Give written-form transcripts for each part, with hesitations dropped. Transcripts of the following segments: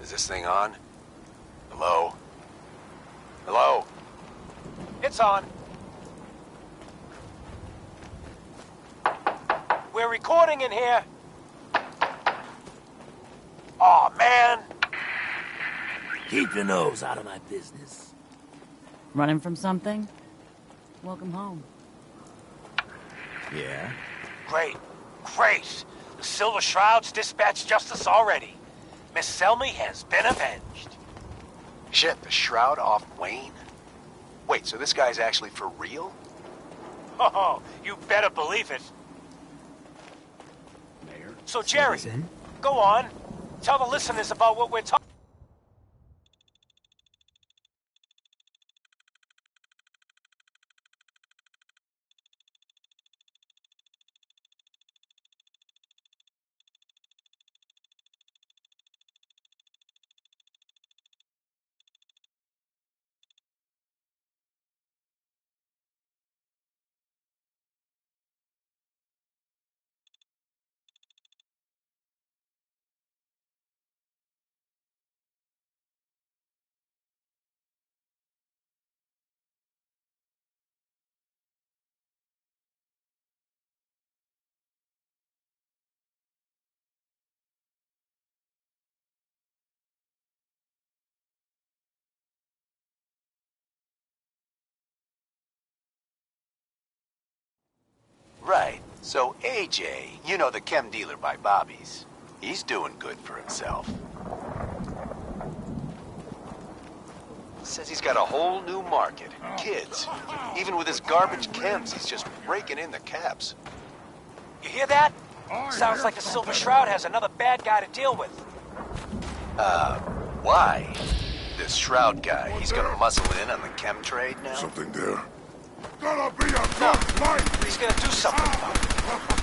Is this thing on? Hello? Hello? It's on. We're recording in here. Aw, man. Keep your nose out of my business. Running from something? Welcome home. Yeah? Great. Great. The Silver Shroud's dispatched justice already. Miss Selmy has been avenged. Shit, the Shroud off Wayne? Wait, so this guy's actually for real? Oh, you better believe it. Mayor? So, Jerry, go on. Tell the listeners about what we're talking. Right. So AJ, you know, the chem dealer by Bobby's, he's doing good for himself. Says he's got a whole new market. Kids. Even with his garbage chems, he's just raking in the caps. You hear that? Sounds like the Silver Shroud has another bad guy to deal with. Why? This Shroud guy, he's gonna muscle in on the chem trade now? Something there. Gotta be a good light! He's gonna do something about it.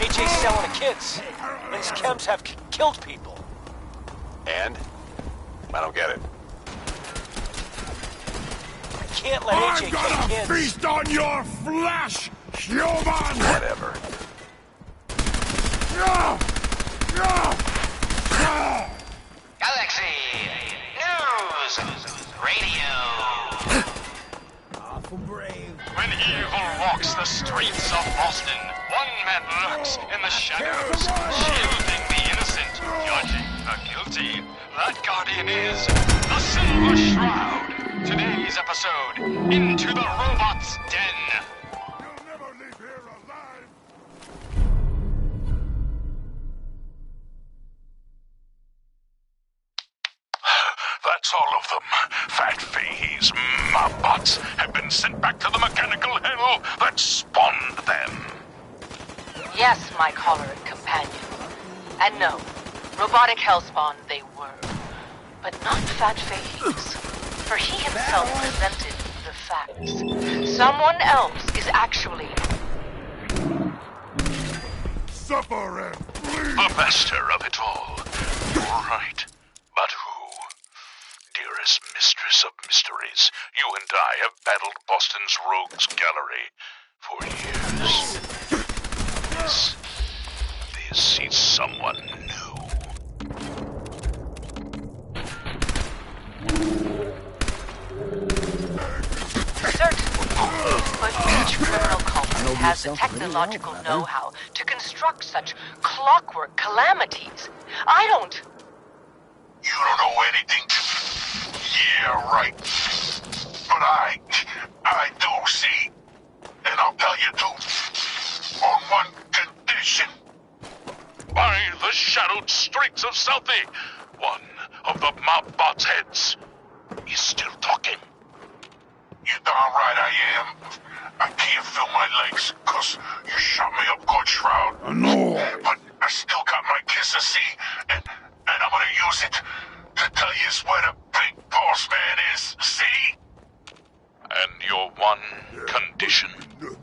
AJ's selling to kids. And his chems have killed people. And? I don't get it. Can't let AJ I'm gonna kill kids. feast on your flesh, human! Whatever. Galaxy News Radio. Awful brave. When evil walks the streets of Boston, one man lurks in the shadows, shielding the innocent, judging the guilty. That guardian is the Silver Shroud. Today's episode, Into the Robot's Den. You'll never leave here alive! That's all of them. Fat Fahey's Mobbots have been sent back to the mechanical hell that spawned them. Yes, my choleric companion. And no, robotic hellspawn they were. But not Fat Fahey's. For he himself presented the facts. Someone else is actually... Suffer and bleed! The master of it all. Right. But who? Dearest mistress of mysteries, you and I have battled Boston's rogues gallery for years. This is someone new. Certainly, but each criminal culprit has the technological know-how to construct such clockwork calamities. I don't... You don't know anything? Yeah, right. But I do, see? And I'll tell you too. On one condition. By the shadowed streets of Southie, one of the Mobbot's heads is still talking. You're darn right I am. I can't feel my legs, 'cause you shot me up good, Shroud. I know. But I still got my kisser, see? And I'm gonna use it to tell you where the big boss man is, see? And your one condition. You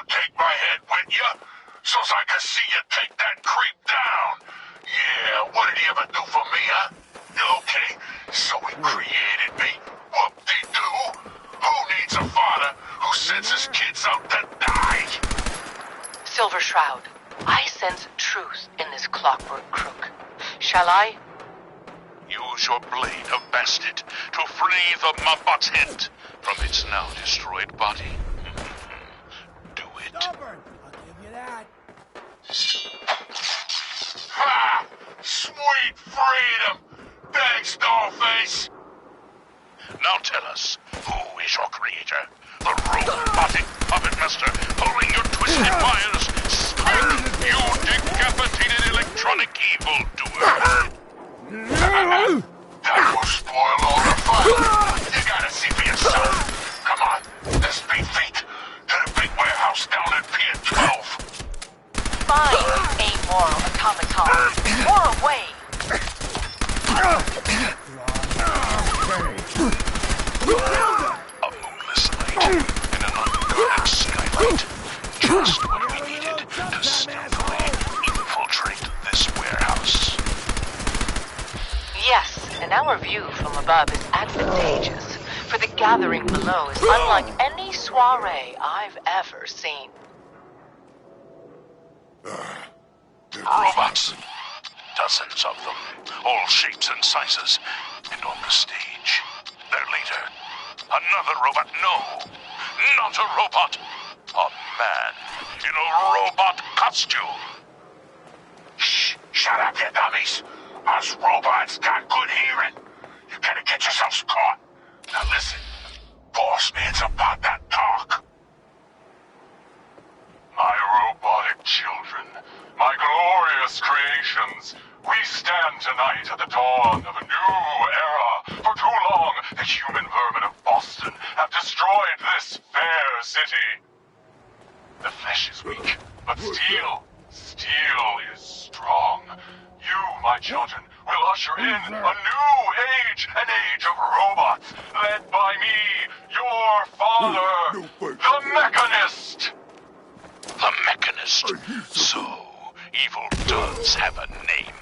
take my head with you, so's I can see you take that creep down. Yeah, what did he ever do for me, huh? Okay, so he created me. Whoop-de-doo. Who needs a father who sends his kids out to die? Silver Shroud, I sense truth in this clockwork crook. Shall I Use your blade of Bastet to free the Mobot's head from its now destroyed body. Do it. Stubborn. I'll give you that. Ha! Sweet freedom! Thanks, Dollface! Now tell us, who is your creator? The robotic puppet master pulling your twisted wires? Spider, you decapitated electronic evildoer! That will spoil all the fun! You gotta see for yourself! Come on, let's be feet to the big warehouse down at Pier 12! Find a moral automaton, or away. A moonless light in an unguarded skylight. Just what we needed to stealthily infiltrate this warehouse. Yes, and our view from above is advantageous, for the gathering below is unlike any soiree I've ever seen. Robots. Dozens of them. All shapes and sizes. And on the stage, their leader. Another robot. No. Not a robot. A man in a robot costume. Shh. Shut up, you dummies. Us robots got good hearing. You better get yourselves caught. Now listen. Boss man's about that talk. My robotic children, my glorious creations, we stand tonight at the dawn of a new era. For too long, the human vermin of Boston have destroyed this fair city. The flesh is weak, but steel is strong. You, my children, will usher in a new age, an age of robots, led by me, your father, the Mechanist. The Mechanist. So, evil does have a name.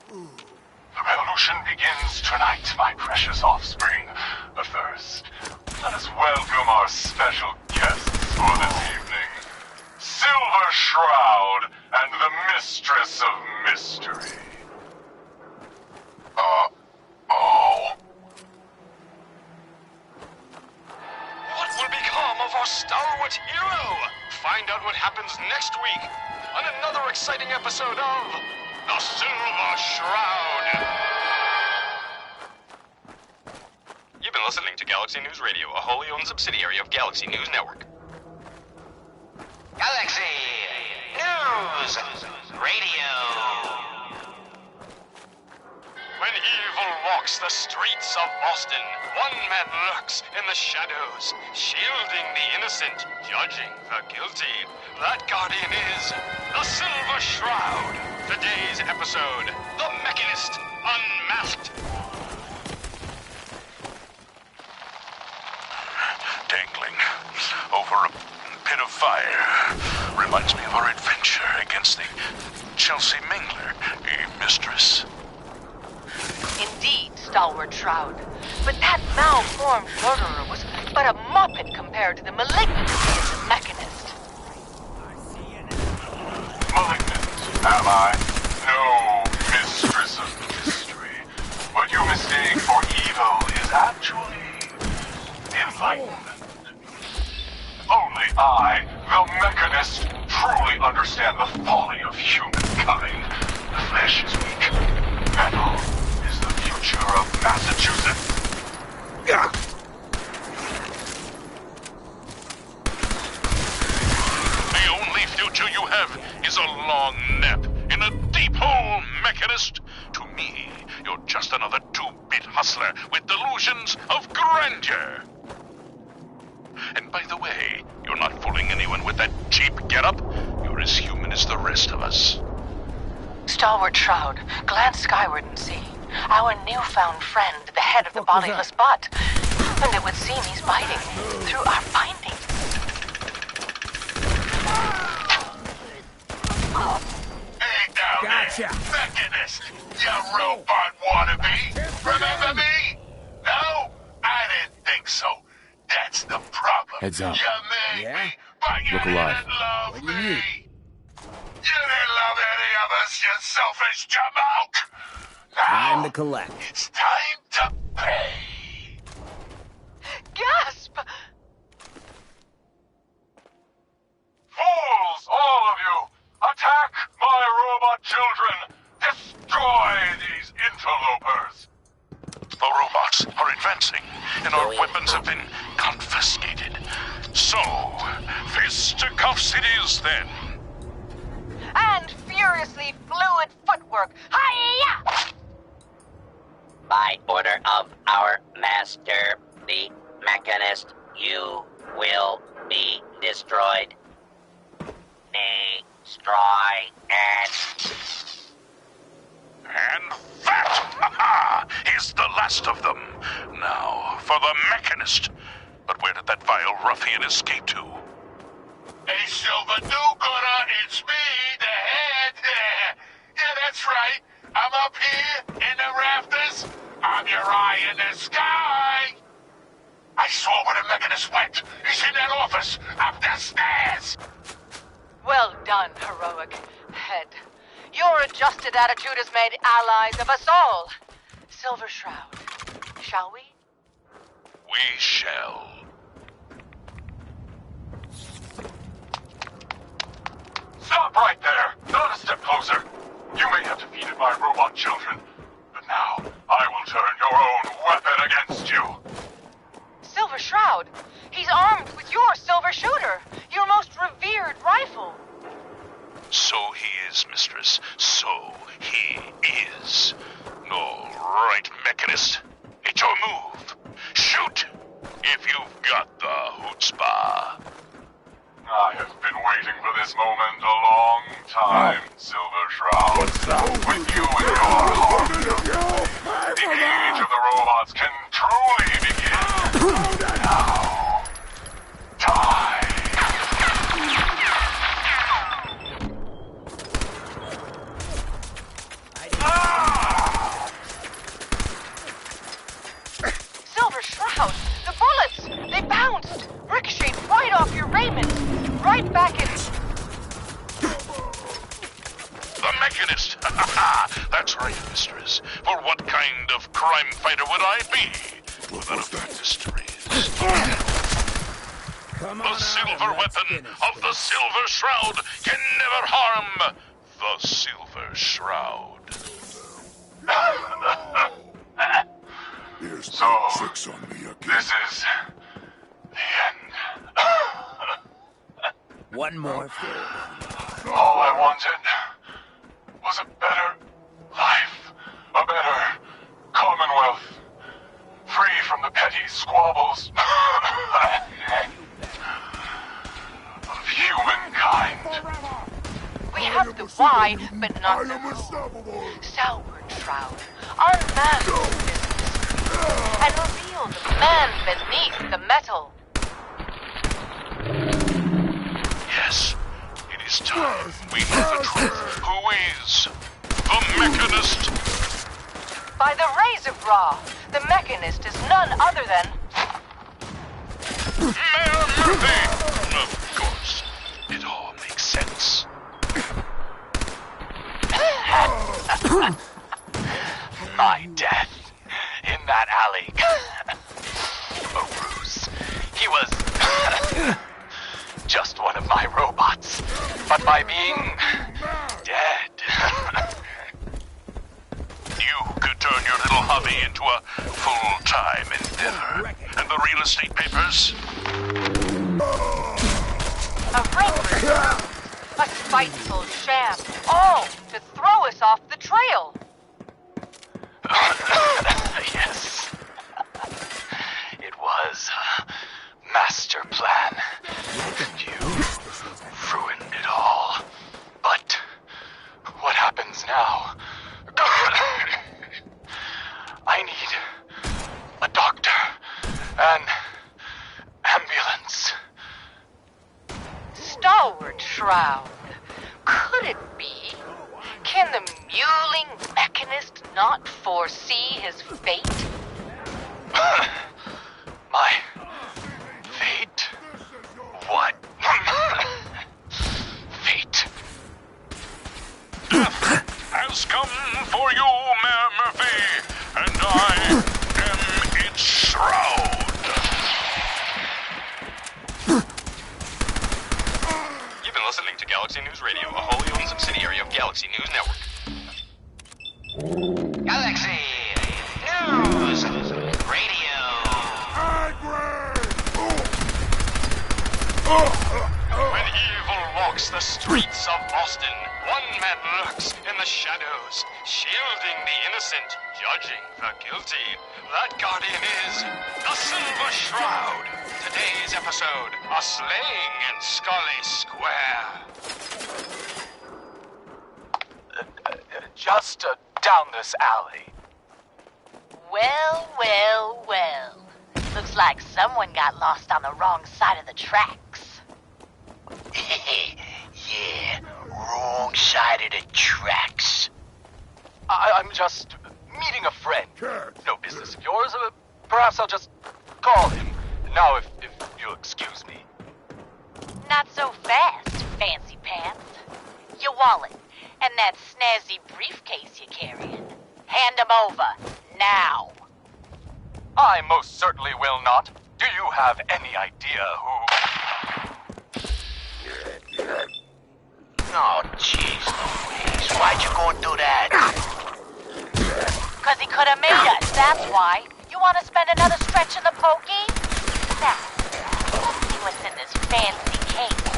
The revolution begins tonight, my precious offspring. But first, let us welcome our special guests for this evening. Silver Shroud and the Mistress of Mystery. What will become of our stalwart hero? Find out what happens next week on another exciting episode of The Silver Shroud. You've been listening to Galaxy News Radio, a wholly owned subsidiary of Galaxy News Network. Galaxy News Radio. When evil walks the streets of Boston, one man lurks in the shadows, shielding the innocent, judging the guilty. That guardian is the Silver Shroud. Today's episode, The Mechanist Unmasked. Dangling over a pit of fire reminds me of our adventure against the Chelsea Mingler, mistress. Indeed, stalwart Shroud. But that malformed murderer was but a muppet compared to the malignancy of the Mechanist. Malignant, am I? No, mistress of mystery. What you mistake for evil is actually enlightenment. Only I, the Mechanist, truly understand the folly of humankind. The flesh is weak. Metal is the future of Massachusetts. The only future you have is a long nap in a deep hole, Mechanist. To me, you're just another two-bit hustler with delusions of grandeur. And by the way, you're not fooling anyone with that cheap getup. You're as human as the rest of us. Stalwart Shroud, glance skyward and see. Our newfound friend, the head of the bodiless butt. And it would seem he's biting through our findings. Hey down Gotcha. there, Mechanist, you robot wannabe. Remember me? No? I didn't think so. That's the problem. Heads up. You made Yeah? me, but you Look alive. didn't love What do me. you need? You didn't love any of us, you selfish jamoke. Time to collect. It's time to pay. Gasp! Fools, all of you! Attack my robot children! Destroy these interlopers! The robots are advancing, and our weapons have been confiscated. So, fisticuffs it is then. And furiously fluid footwork. Hiya! By order of our master, the Mechanist, you will be destroyed. Destroy it. And that is the last of them. Now, for the Mechanist. But where did that vile ruffian escape to? Hey, Silver do-gooder, it's me, the head. Yeah, that's right. I'm up here in the rafters. I'm your eye in the sky. I saw where the Mechanist went. He's in that office, up the stairs. Well done, heroic head. Your adjusted attitude has made allies of us all. Silver Shroud, shall we? We shall. Stop right there! Not a step closer! You may have defeated my robot children, but now I will turn your own weapon against you! Silver Shroud, he's armed with your silver shooter, your most revered rifle. So he is, mistress. So he is. All right, Mechanist. It's your move. Shoot! If you've got the chutzpah. I have been waiting for this moment a long time, Silver Shroud. What's that? With you in your heart, the age of the robots can truly begin. Now, die. Silver Shroud, the bullets, they bounced, ricocheted right off your raiment, right back in... The Mechanist! That's right, mistress. For what kind of crime fighter would I be without a few mysteries? Come on The out silver and let's weapon finish of the this. Silver Shroud can never harm the Silver Shroud. Here's So, tricks on me again. this is the end. One more for All I wanted was a better life, a better commonwealth, free from the petty squabbles of humankind. We have the why, but not I the am who. unstoppable. Southward Shroud, unmask this mystery, and reveal the man beneath the metal. Yes, it is time we know the truth. Who is the Mechanist? By the rays of Ra, the Mechanist is none other than... Mayor Murphy! Of course, it all makes sense. My death in that alley. A ruse. He was just one of my robots. But by being dead, You could turn your little hobby into a full-time endeavor. And the real estate papers? a ring, a spiteful sham, all to throw us off the trail. yes. It was a master plan. You ruined it all. But what happens now? I need a doctor, an ambulance. Stalwart Shroud, could it be? Can the mewling Mechanist not foresee his fate? My fate? What? Fate? Death has come for you, Mayor Galaxy News Radio, a wholly owned subsidiary of Galaxy News Network. Galaxy News Radio. When evil walks the streets of Boston, one man lurks in the shadows, shielding the innocent, judging the guilty. That guardian is the Silver Shroud. Today's episode, a slaying in Scully Square. Just down this alley. Well, well, well. Looks like someone got lost on the wrong side of the tracks. Yeah, wrong side of the tracks. I'm just meeting a friend. No business of yours. Perhaps I'll just call him. Now, if you'll excuse me. Not so fast, fancy pants. Your wallet and that snazzy briefcase you're carrying. Hand them over, now. I most certainly will not. Do you have any idea who... Oh, jeez Louise. Why'd you go and do that? 'Cause he could have made us, that's why. You want to spend another stretch in the pokey? Now, let's see what's in this fancy case.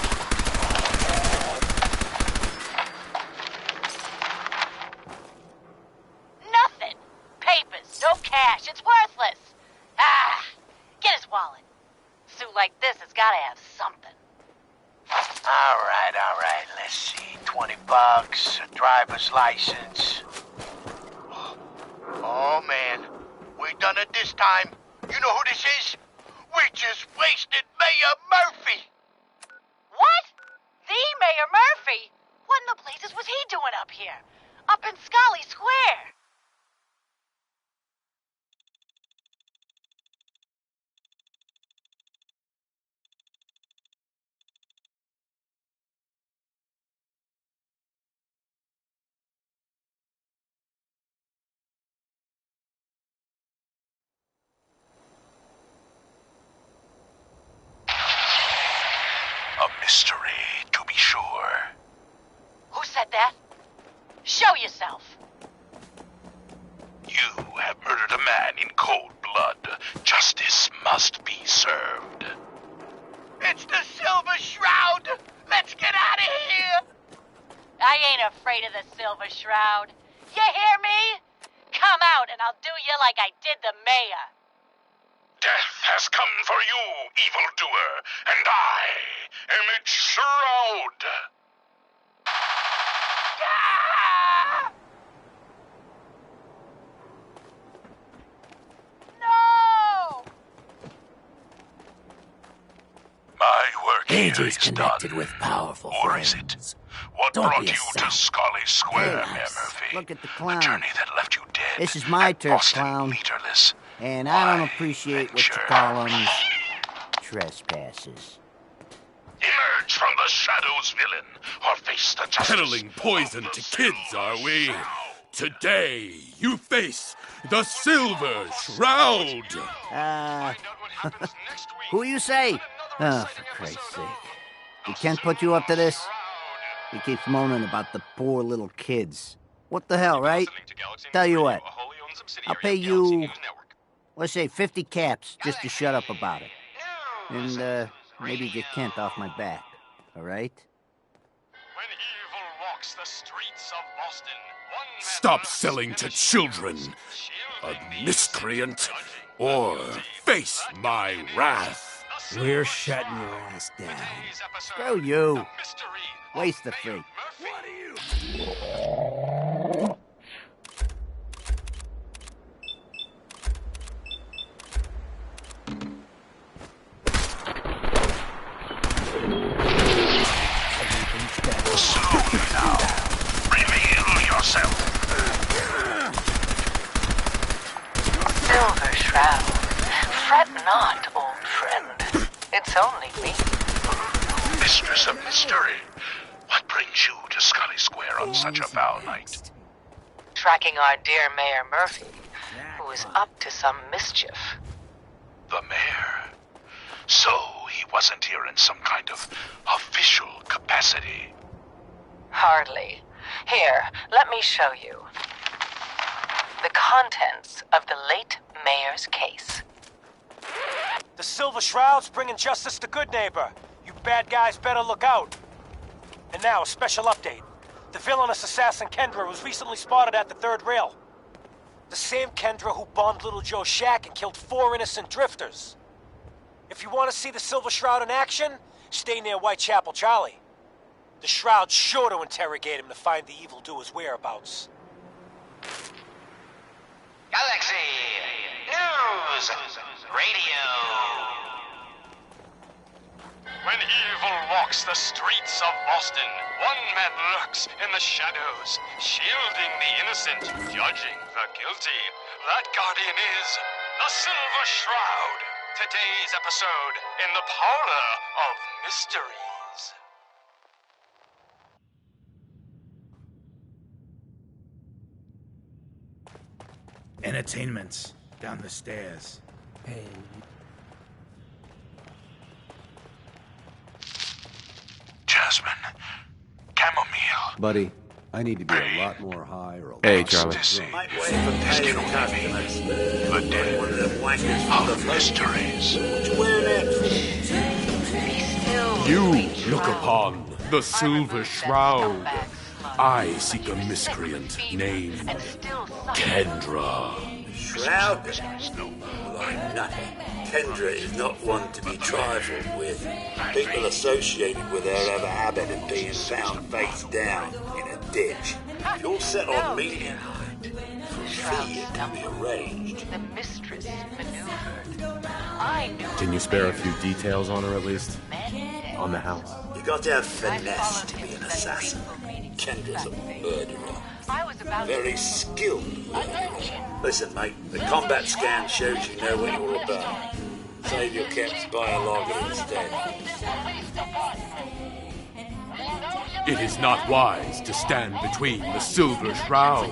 Nothing. Papers, no cash, it's worthless. Ah, get his wallet. Suit like this has got to have something. All right. Let's see. $20, a driver's license. Oh, man. We done it this time. You know who this is? We just wasted Mayor Murphy. What? The Mayor Murphy? What in the blazes was he doing up here? Up in Scully Square? A mystery, to be sure. Who said that? Show yourself. You have murdered a man in cold blood. Justice must be served. It's the Silver Shroud. Let's get out of here. I ain't afraid of the Silver Shroud. You hear me? Come out and I'll do you like I did the mayor. Death has come for you, evildoer, and I am its shroud. Ah! No! My work here AJ's is connected done. with powerful Or is friends. it? What Don't brought be a you sap. to Scully Square, Relax. Mayor Murphy? Look at the A clown. journey that left you dead. This is my and turf, Boston clown. leaderless. And I don't Why appreciate what you venture? call them trespassers. Emerge from the shadows, villain, or face the justice. Peddling poison to kids, are we? Today, you face the Silver Shroud! Who you say? Oh, for Christ's sake. We can't put you up to this? He keeps moaning about the poor little kids. What the hell, right? Tell you what, I'll pay you, let's say 50 caps just to shut up about it. And, maybe get Kent off my back, all right? When evil walks the streets of Boston, one man Stop lurks selling in to the children, shadows, a shielding the miscreant, innocent, or judging the face guilty. my wrath. The We're Silver shutting Shroud. your ass down. Today's episode, Screw you. the mystery of Waste the Mayor freak. Murphy. Slowly now. Reveal yourself. Silver Shroud. Fret not, old friend. It's only me. Mistress of mystery. What brings you to Scully Square on such a foul night? Tracking our dear Mayor Murphy, who is up to some mischief. The mayor. So he wasn't here in some kind of official capacity. Hardly. Here, let me show you. The contents of the late mayor's case. The Silver Shroud's bringing justice to Good Neighbor. You bad guys better look out. And now, a special update. The villainous assassin Kendra was recently spotted at the third rail. The same Kendra who bombed Little Joe's shack and killed 4 innocent drifters. If you want to see the Silver Shroud in action, stay near Whitechapel Charlie. The Shroud's sure to interrogate him to find the evildoer's whereabouts. Galaxy News Radio. When evil walks the streets of Boston, one man lurks in the shadows, shielding the innocent, judging the guilty. That guardian is the Silver Shroud. Today's episode in the Parlor of Mysteries. Entertainment's down the stairs. Hey. Jasmine. Chamomile. Buddy, I need to be a lot more high or a lot Hey, Charlie. Might wait for paying customers. The den of mysteries. You look upon the Silver Shroud. I seek a miscreant named Kendra. Shroud? Like nothing. Kendra is not one to be trifled with. People associated with her have a habit of being found face down in a ditch. If you're set on meeting her, fee can be arranged. The mistress maneuvered. I knew. Can you spare a few details on her at least? On the house? You got to have finesse to be an assassin. Kendra's a murderer. Very skilled murderer. Listen, mate, the combat scan shows you know what you're about. Save your caps, buy a lager instead. It is not wise to stand between the Silver Shroud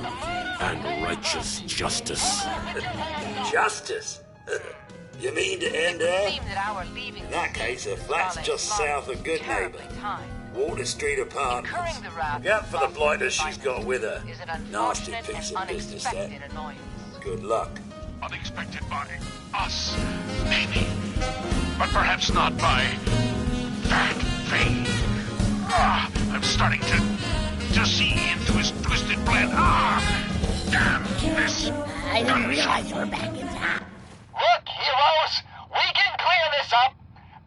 and righteous justice. Justice? You mean to end her? In that case, her flat's just south of Good Neighbor. Water Street Apartments. Look out for the blighters she's got with her. Nasty piece of business, that. Good luck. Unexpected by us, maybe. But perhaps not by that thing. I'm starting to see into his twisted plan. Damn this. I didn't realize you were back in town. Look, heroes, we can clear this up.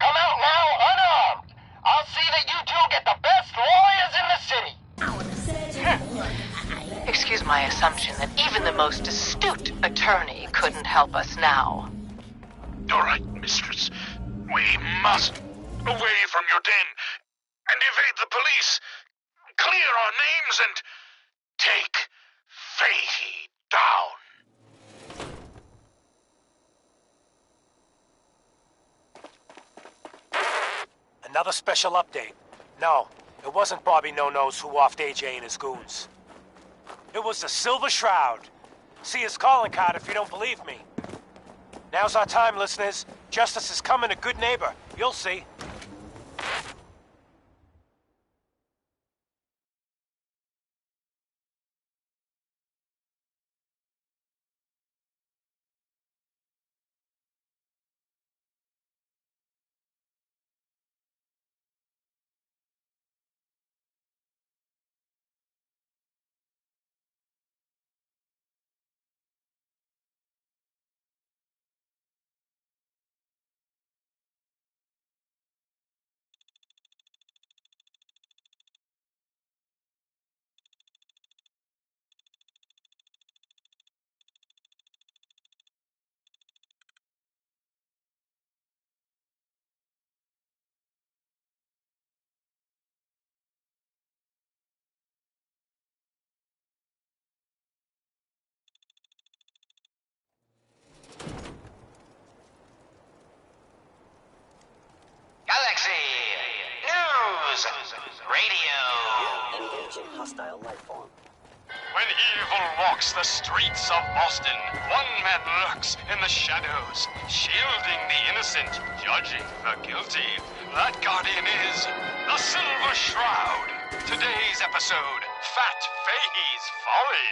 Come out now unarmed. I'll see that you two get the best lawyers in the city. Excuse my assumption that even the most astute attorney couldn't help us now. All right, mistress. We must away from your den and evade the police. Clear our names and take Fahey down. Another special update. No, it wasn't Bobby No-Nose who offed AJ and his goons. It was the Silver Shroud. See his calling card if you don't believe me. Now's our time, listeners. Justice is coming to Good Neighbor. You'll see. Hostile life form. When evil walks the streets of Boston, one man lurks in the shadows, shielding the innocent, judging the guilty. That guardian is the Silver Shroud. Today's episode, Fat Fahey's Folly.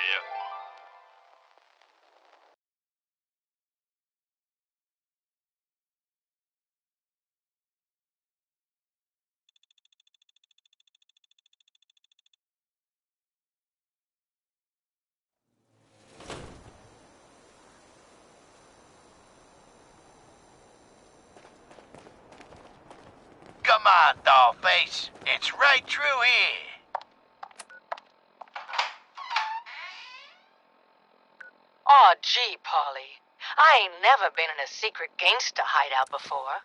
Come on, dollface. It's right through here. Aw, gee, Polly. I ain't never been in a secret gangsta hideout before.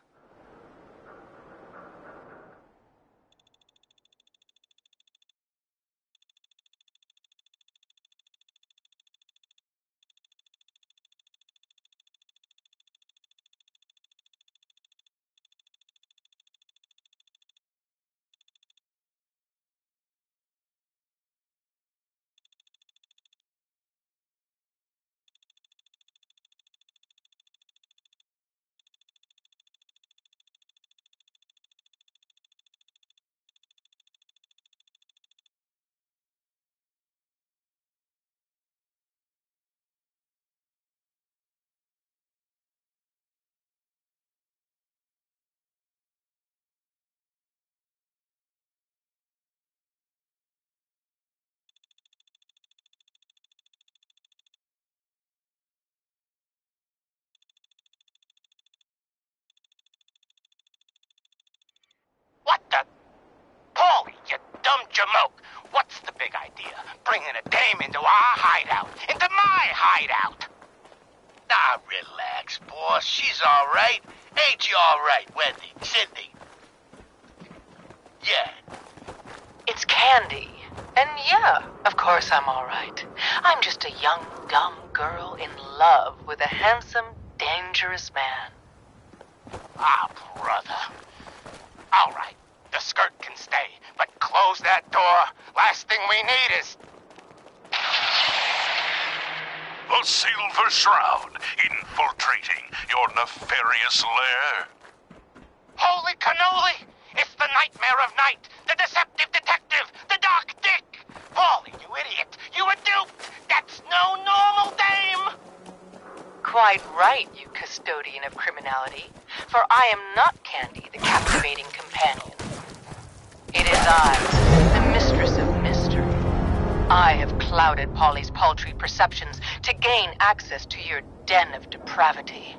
What the? Paulie, you dumb jamoke. What's the big idea? Bringing a dame into our hideout. Into my hideout. Nah, relax, boss. She's all right. Ain't you all right, Wendy? Cindy? Yeah. It's Candy. And yeah, of course I'm all right. I'm just a young, dumb girl in love with a handsome, dangerous man. Ah, brother. All right. The skirt can stay, but close that door. Last thing we need is... The Silver Shroud, infiltrating your nefarious lair. Holy cannoli! It's the nightmare of night, the deceptive detective, the dark dick! Paulie, you idiot! You were duped! That's no normal dame! Quite right, you custodian of criminality. For I am not Candy, the captivating companion. It is I, the mistress of mystery. I have clouded Polly's paltry perceptions to gain access to your den of depravity.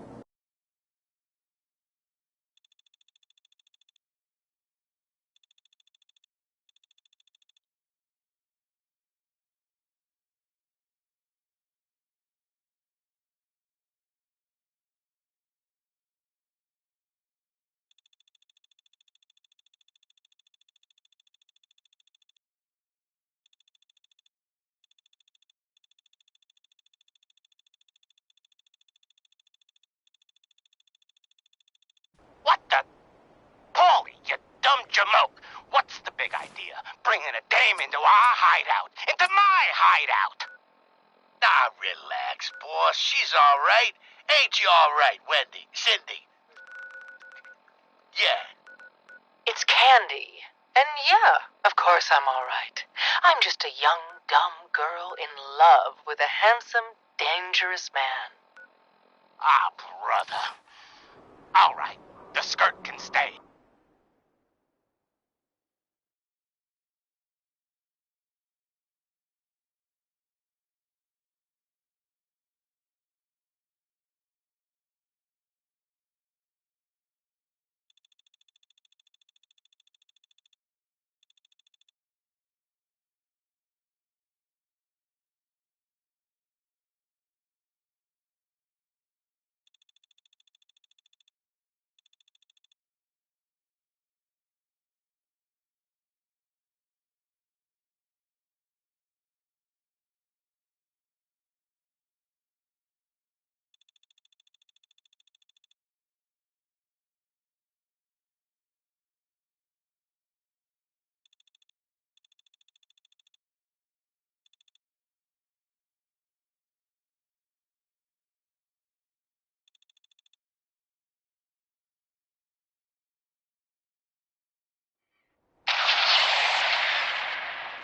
What the? Paulie, you dumb jamoke! What's the big idea? Bringing a dame into our hideout. Into my hideout! Nah, relax, boss. She's all right. Ain't you all right, Wendy? Cindy? Yeah. It's Candy. And yeah, of course I'm all right. I'm just a young, dumb girl in love with a handsome, dangerous man. Ah, brother. All right. The skirt can stay.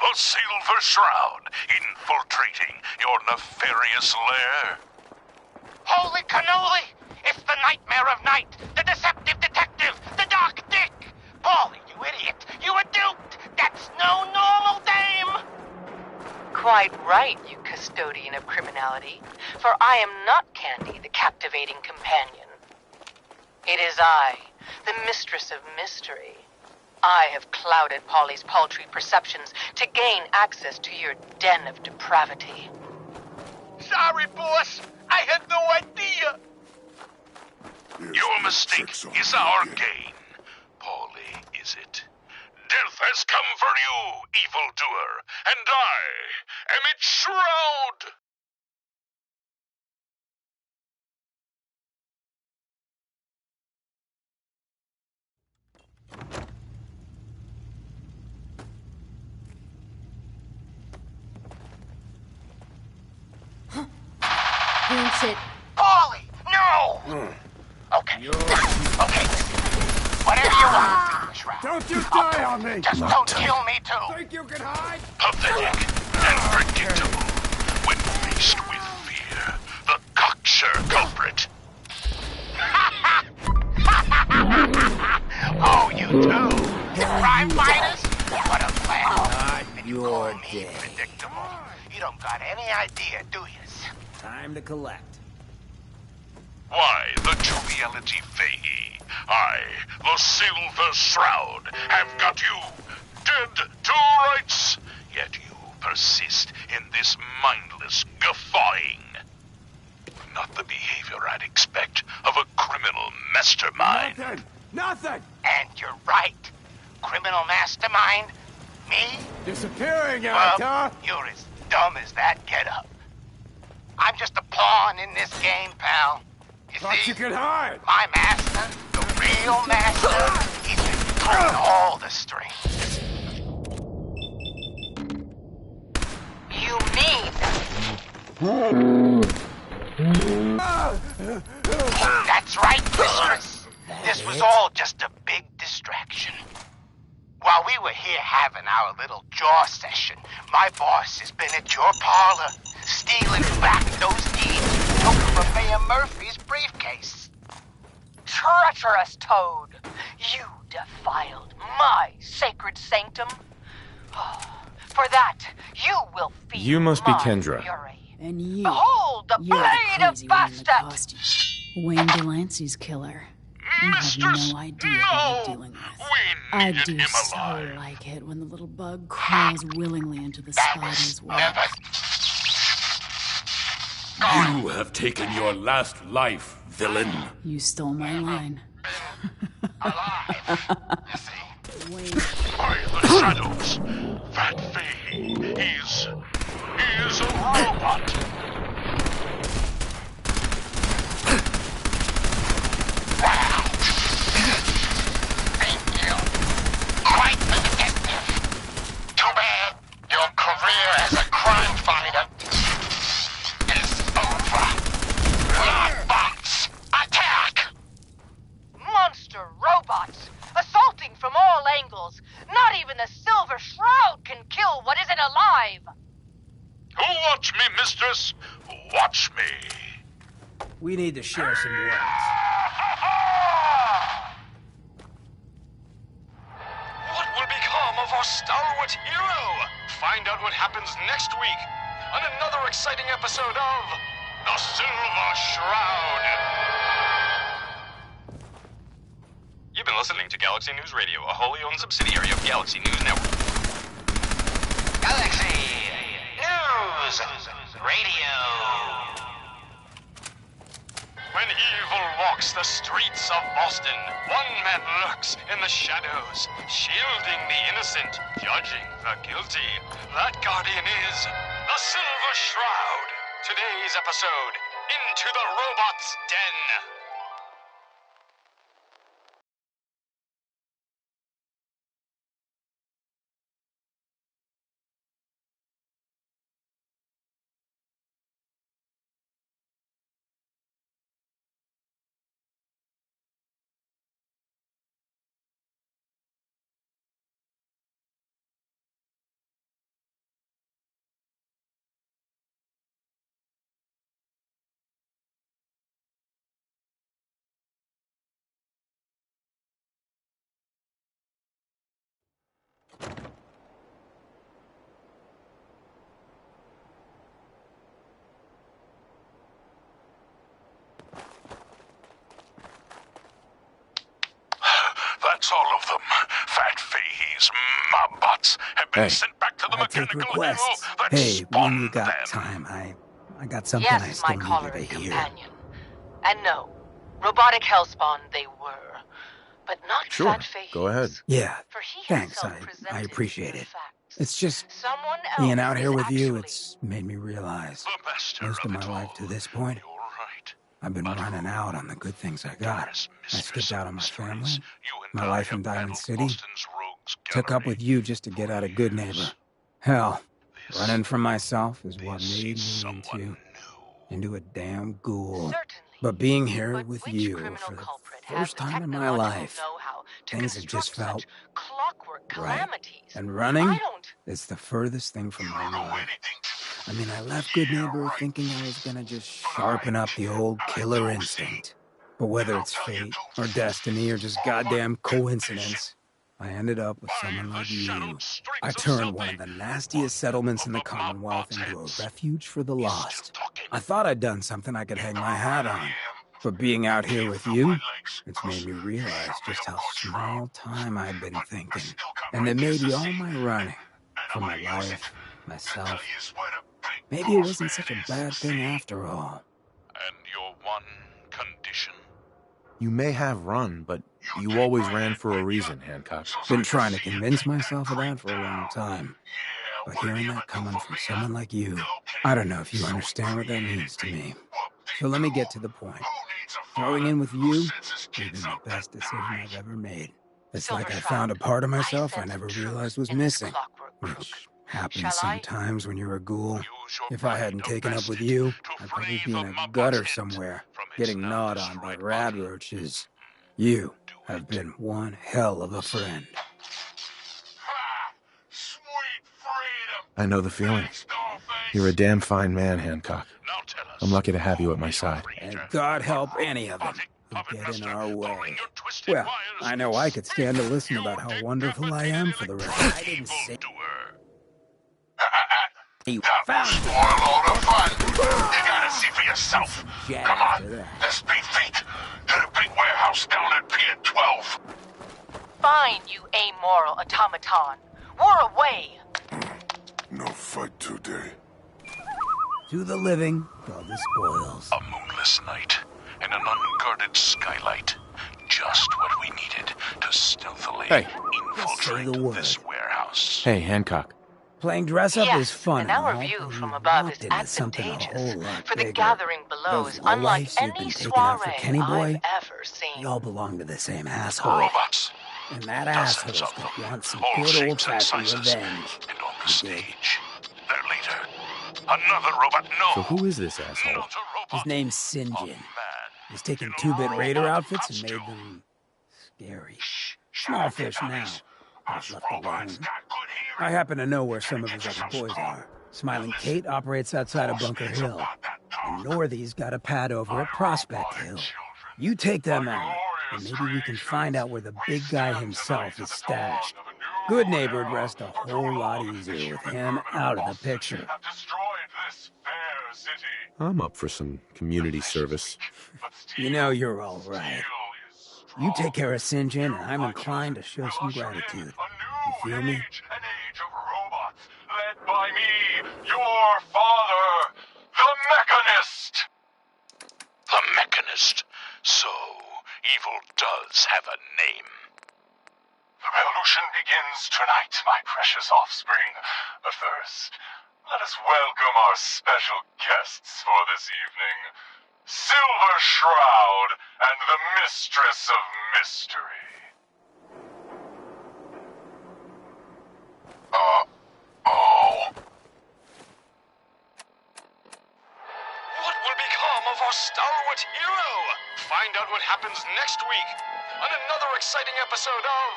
The Silver Shroud, infiltrating your nefarious lair. Holy cannoli! It's the Nightmare of Night, the Deceptive Detective, the Dark Dick! Paulie, you idiot! You were duped! That's no normal dame! Quite right, you custodian of criminality. For I am not Candy, the captivating companion. It is I, the mistress of mystery. I have clouded Polly's paltry perceptions to gain access to your den of depravity. Sorry, boss. I had no idea. Your mistake is our gain. Polly, is it? Death has come for you, evildoer, and I am its shroud! Rinse it. Paulie, no! Okay. Okay. Whatever you want, Shroud. Don't you die on me! Just don't kill me, too. Think you can hide? Pathetic and predictable. When faced with fear, the cocksure culprit. Oh, you too? Crime fighters? What a plan. You're dead. Predictable. You don't got any idea, do you? Time to collect. Why, the joviality Fahey. I, the Silver Shroud, have got you dead to rights. Yet you persist in this mindless guffawing. Not the behavior I'd expect of a criminal mastermind. Nothing! And you're right. Criminal mastermind? Me? Disappearing Well, huh? you're as dumb as that getup. I'm just a pawn in this game, pal. You Thought see, you could hide. my master, the real master, he's been pulling all the strings. You mean... That's right, mistress. This was all just a big distraction. While we were here having our little jaw session, my boss has been at your parlor, stealing back those deeds you took from Mayor Murphy's briefcase. Treacherous toad! You defiled my sacred sanctum. For that, you will feel You must be my Kendra. fury. And you, Behold the you're blade the of crazy one in the Bastet! costume. Wayne Delancey's killer. You have no idea who you're dealing with. I do so like it when the little bug crawls willingly into the spider's web. You have taken your last life, villain. You stole my line. By the shadows, that Fahey is a robot. Wow. Thank you. Quite the detective. Too bad your career as a crime fighter is over. Robots, attack! Monster robots, assaulting from all angles. Not even the Silver Shroud can kill what isn't alive. Watch me, mistress. Watch me. We need to share some words. What will become of our stalwart hero? Find out what happens next week on another exciting episode of The Silver Shroud. You've been listening to Galaxy News Radio, a wholly owned subsidiary of Galaxy News Network. Galaxy News Radio. When evil walks the streets of Boston, one man lurks in the shadows, shielding the innocent, judging the guilty. That guardian is the Silver Shroud. Today's episode, Into the Robot's Den. These mobbots have been sent back to the mechanical hell that Hey, when you spawned got them. time, I got something I Yes, still my need you caller to and hear. companion. And no, robotic hellspawn they were, but not Sure, fat faces. go ahead. Yeah, For he thanks. himself I presented appreciate the it. facts. It's just Someone being else out here is with you. actually- It's made me realize The master most of of my it life all. to this point, You're right. I've been But running who out on the good things I got. is I mistress skipped out of on my mysteries? family, You and my I life in have Diamond battled City, Boston's rogues took up with gallery you just to get out of Good Neighbor. Hell, This- running from myself is what this made is me someone into a damn ghoul. Certainly. But being here But with which you criminal for the culprit first has time in my technological life, know-how to things have just construct felt such clockwork right. calamities? And running, I don't. it's the furthest thing from You my don't know mind. anything. I mean, I left Good Yeah, Neighbor right. thinking I was gonna just sharpen up the old killer instinct. But whether it's fate or destiny or just goddamn coincidence, I ended up with someone like you. I turned one of the nastiest settlements in the Commonwealth into a refuge for the lost. I thought I'd done something I could hang my hat on. But being out here with you, it's made me realize just how small time I've been thinking. And that maybe all my running for my life, myself, maybe it wasn't such a bad thing after all. And your one condition. You may have run, but you always ran for a reason, Hancock. Been trying to convince myself of that for a long time. But hearing that coming from someone like you, I don't know if you understand what that means to me. So let me get to the point. Throwing in with you has been the best decision I've ever made. It's like I found a part of myself I never realized was missing, which happens sometimes when you're a ghoul. If I hadn't taken up with you, I'd probably be in a gutter somewhere, getting gnawed on by rad roaches. You have been one hell of a friend. I know the feeling. You're a damn fine man, Hancock. I'm lucky to have you at my side. And God help any of them who get in our way. Well, I know I could stand to listen about how wonderful I am for the rest. I didn't say you found Spoil all the fun. You gotta see for yourself. Come on, let's beat feet to the big warehouse down at Pier 12. Fine, you amoral automaton. We're away. No fight today. to the living, go the spoils. A moonless night and an unguarded skylight. Just what we needed to stealthily infiltrate this warehouse. Hey, Hancock. Playing dress up is fun and and our all, view but from you above walked is into something a advantageous. whole lot For the bigger. gathering below Those is unlike lowlifes you've any been taking out for soiree Kenny Boy, I've ever seen. they all belong to the same asshole. Robots. And that asshole's gonna want some good old-fashioned revenge. And on the stage, their leader, another robot. No. So who is this asshole? His name's Sinjin. He's taken 2-bit Raider outfits and made them scary. Small fish now. I've left alone. I happen to know where some of his other boys are. Smiling Kate operates outside of Bunker Hill. And Northy's got a pad over at Prospect Hill. You take them out, and maybe we can find out where the big guy himself is stashed. Good Neighbor'd rest a whole lot easier with him out of the picture. I'm up for some community service. You know you're all right. You take care of Sinjin, and I'm inclined to show some gratitude. You feel me? Led by me, your father, the Mechanist. The Mechanist. So, evil does have a name. The revolution begins tonight, my precious offspring. But first, let us welcome our special guests for this evening. Silver Shroud and the Mistress of Mystery. What will become of our stalwart hero? Find out what happens next week on another exciting episode of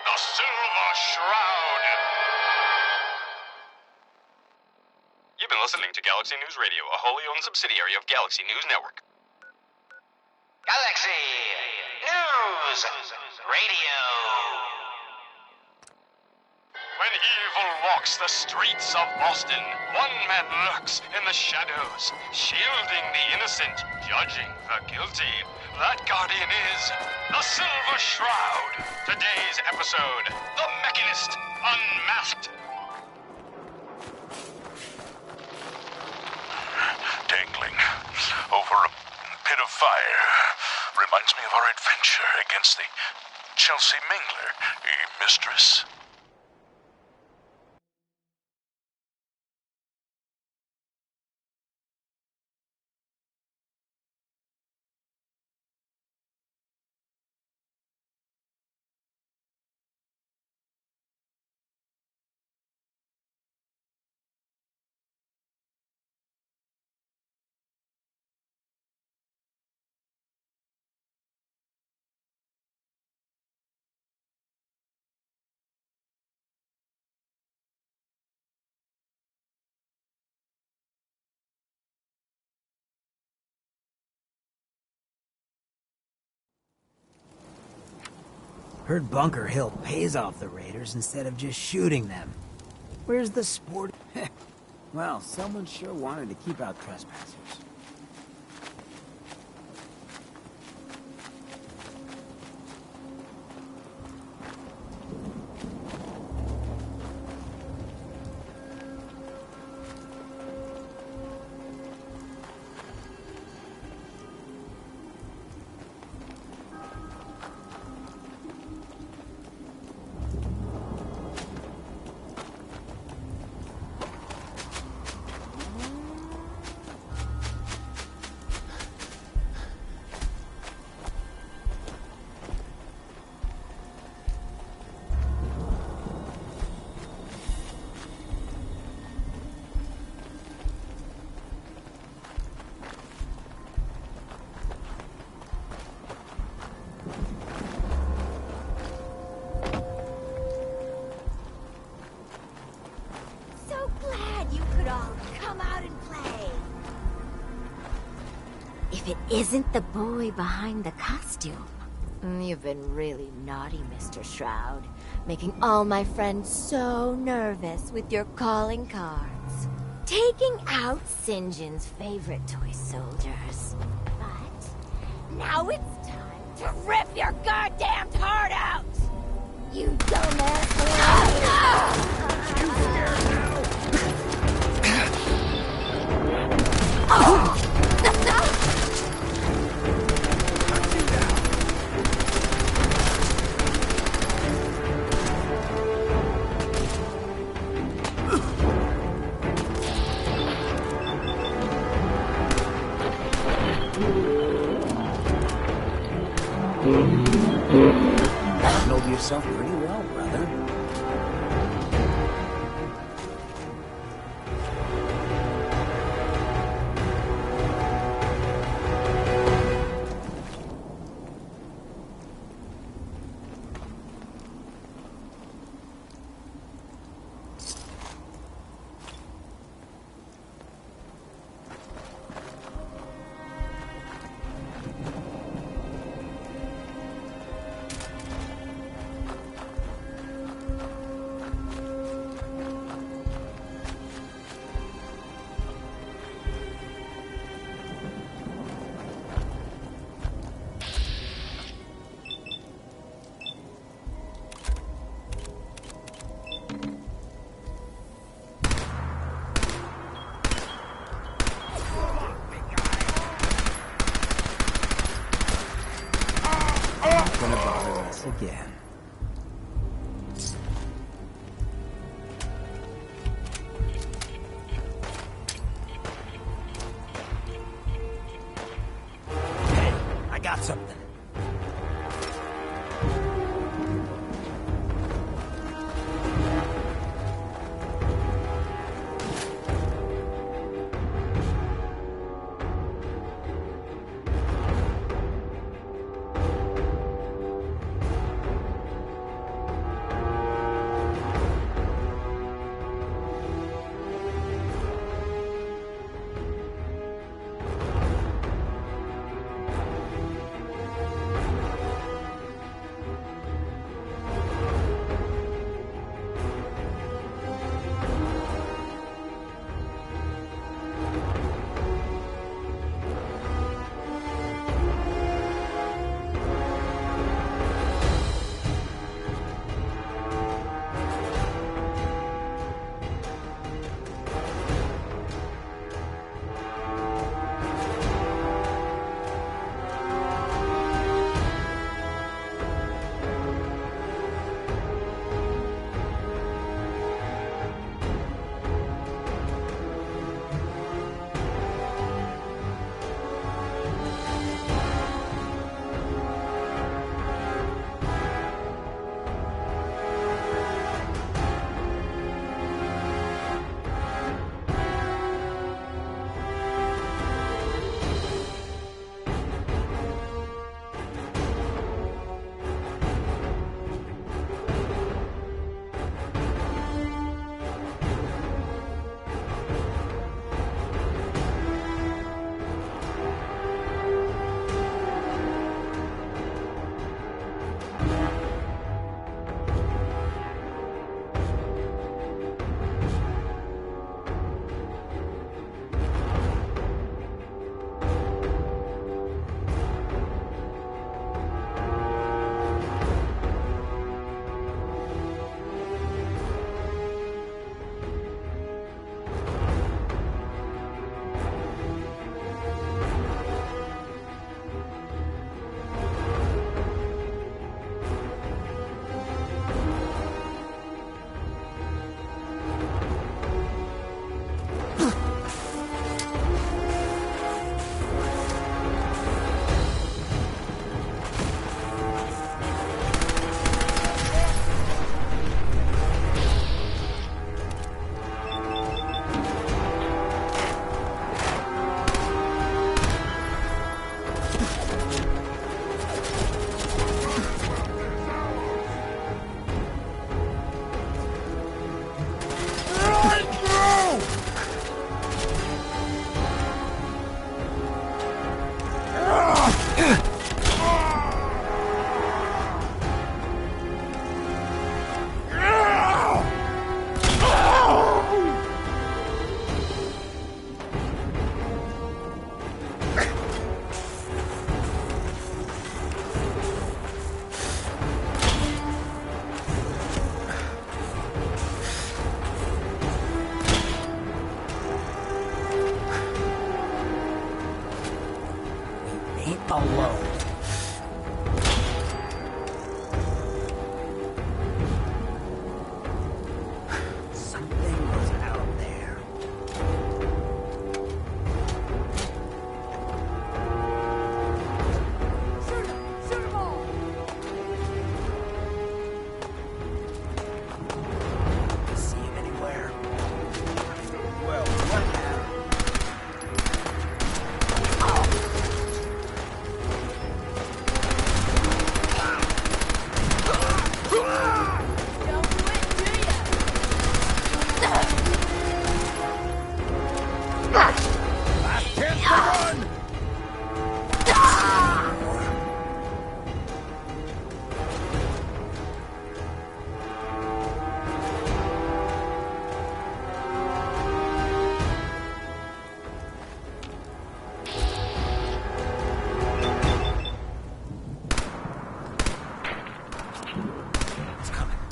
The Silver Shroud. You've been listening to Galaxy News Radio, a wholly owned subsidiary of Galaxy News Network. Galaxy News Radio. When evil walks the streets of Boston, one man lurks in the shadows, shielding the innocent, judging the guilty. That guardian is the Silver Shroud. Today's episode, the Arcanist unmasked. Dangling over a pit of fire. Reminds me of our adventure against the Chelsea Mingler, mistress. Heard Bunker Hill pays off the raiders instead of just shooting them. Where's the sport? Well, someone sure wanted to keep out trespassers. If it isn't the boy behind the costume. You've been really naughty, Mr. Shroud. Making all my friends so nervous with your calling cards. Taking out St. John's favorite toy soldiers. But now it's time to rip your goddamn heart out! You dumbass! You scared now? Oh! Handled yourself pretty well, brother. Gonna bother us again. Hey, I got something. down low. Something was out there. Shoot him all! See him anywhere? Well, what happened?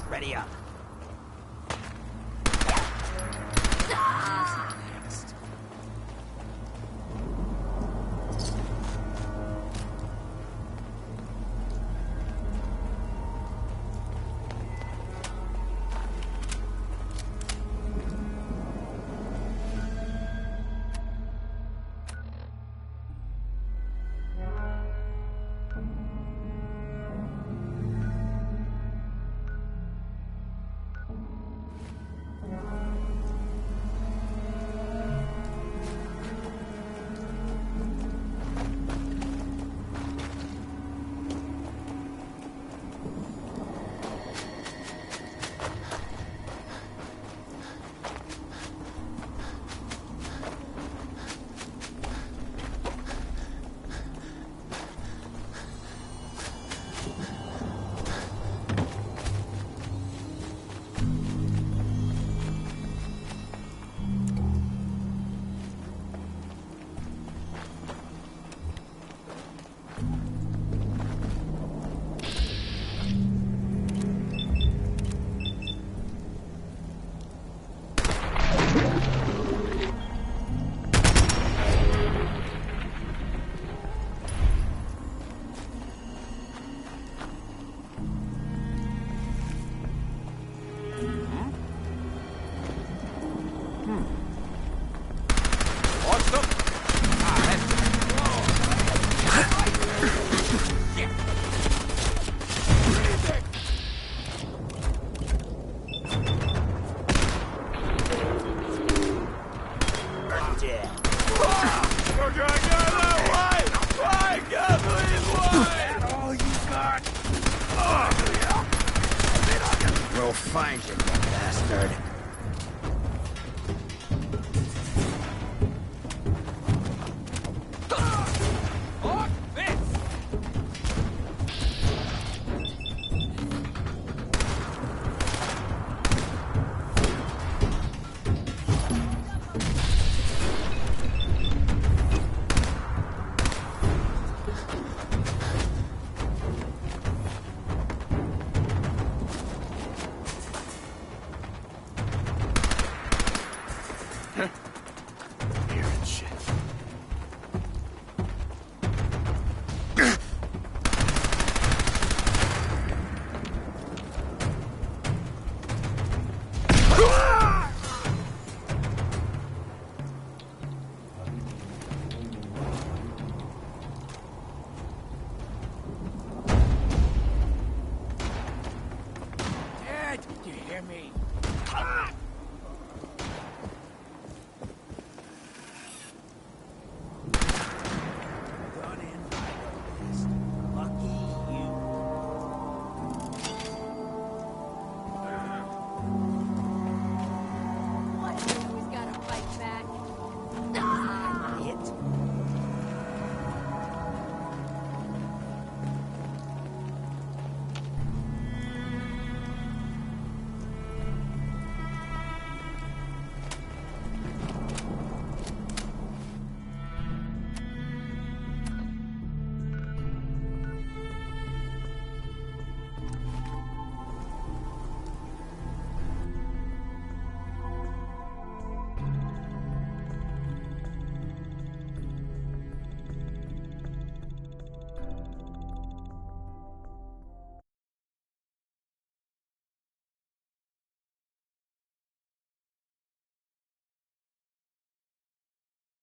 Ready up. We'll find you, bastard.